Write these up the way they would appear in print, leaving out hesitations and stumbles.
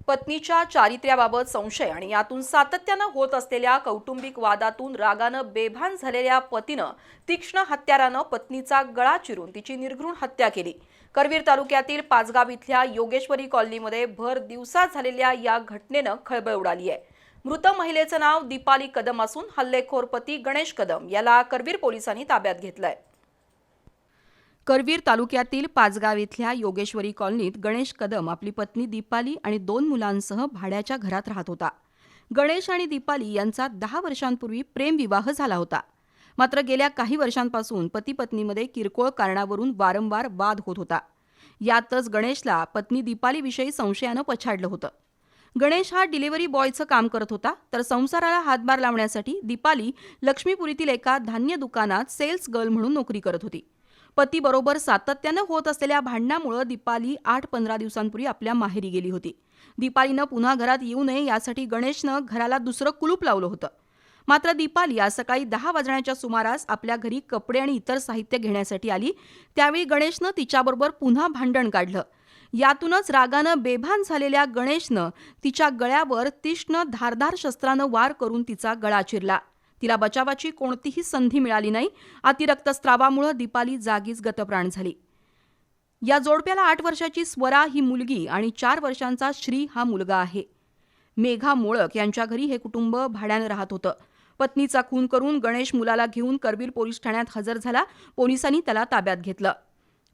पत्नीच्या चारित्र्याबाबत संशय आणि यातून सातत्यानं होत असलेल्या कौटुंबिक वादातून रागानं बेभान झालेल्या पतीनं तीक्ष्ण हत्यारानं पत्नीचा गळा चिरून तिची निर्घृण हत्या केली। करवीर तालुक्यातील पाचगाव इथल्या योगेश्वरी कॉलनीमध्ये भर दिवसा झालेल्या या घटनेनं खळबळ उडाली आहे। मृत महिलेचं नाव दीपाली कदम असून हल्लेखोर पती गणेश कदम याला करवीर पोलिसांनी ताब्यात घेतलंय। करवीर तालुक्यातील पाचगाव इथल्या योगेश्वरी कॉलनीत गणेश कदम आपली पत्नी दीपाली आणि 2 मुलांसह भाड्याच्या घरात राहत होता। गणेश आणि दीपाली यांचा 10 वर्षांपूर्वी प्रेमविवाह झाला होता। मात्र गेल्या काही वर्षांपासून पती पत्नीमध्ये किरकोळ कारणावरून वारंवार वाद होत होता। यातच गणेशला पत्नी दीपालीविषयी संशयानं पछाडलं होतं। गणेश हा डिलिव्हरी बॉयचं काम करत होता, तर संसाराला हातभार लावण्यासाठी दीपाली लक्ष्मीपुरीतील एका धान्य दुकानात सेल्स गर्ल म्हणून नोकरी करत होती। पतीबरोबर सातत्यानं होत असलेल्या भांडणामुळे दीपाली 8-15 दिवसांपूर्वी आपल्या माहेरी गेली होती। दीपालीनं पुन्हा घरात येऊ नये यासाठी गणेशनं घराला दुसरं कुलूप लावलं होतं। मात्र दीपाली आज सकाळी 10 वाजण्याच्या सुमारास आपल्या घरी कपडे आणि इतर साहित्य घेण्यासाठी आली। त्यावेळी गणेशनं तिच्याबरोबर पुन्हा भांडण काढलं। यातूनच रागानं बेभान झालेल्या गणेशनं तिच्या गळ्यावर तीक्ष्ण धारदार शस्त्रानं वार करून तिचा गळा चिरला। तिला बचावाची कोणतीही संधी मिळाली नाही। अतिरक्तस्रावामुळे दीपाली जागीच गतप्राण झाली। या जोडप्याला 8 वर्षाची स्वरा ही मुलगी आणि 4 वर्षांचा श्री हा मुलगा आहे। मेघा मोळक यांच्या घरी हे कुटुंब भाड्यानं राहत होतं। पत्नीचा खून करून गणेश मुलाला घेऊन करवीर पोलीस ठाण्यात हजर झाला। पोलिसांनी त्याला ताब्यात घेतलं।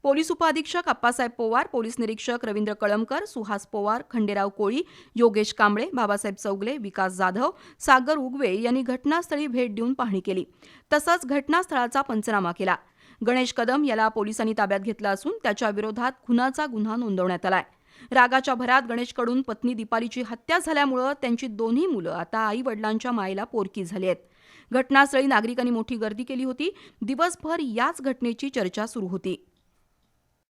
पोलीस उपअधीक्षक अप्पासाहेब पोवार, पोलीस निरीक्षक रवींद्र कळमकर, सुहास पोवार, खंडेराव कोळी, योगेश कांबळे, बाबासाहेब चौगले, विकास जाधव, सागर उगवे यांनी घटनास्थळी भेट देऊन पाहणी केली। तसंच घटनास्थळाचा पंचनामा केला। गणेश कदम याला पोलिसांनी ताब्यात घेतलं असून त्याच्या विरोधात खुनाचा गुन्हा नोंदवण्यात आलाय। रागाच्या भरात गणेशकडून पत्नी दीपालीची हत्या झाल्यामुळे त्यांची दोन्ही मुलं आता आई वडिलांच्या मायेला पोरकी झाली आहेत। घटनास्थळी नागरिकांनी मोठी गर्दी केली होती। दिवसभर याच घटनेची चर्चा सुरू होती।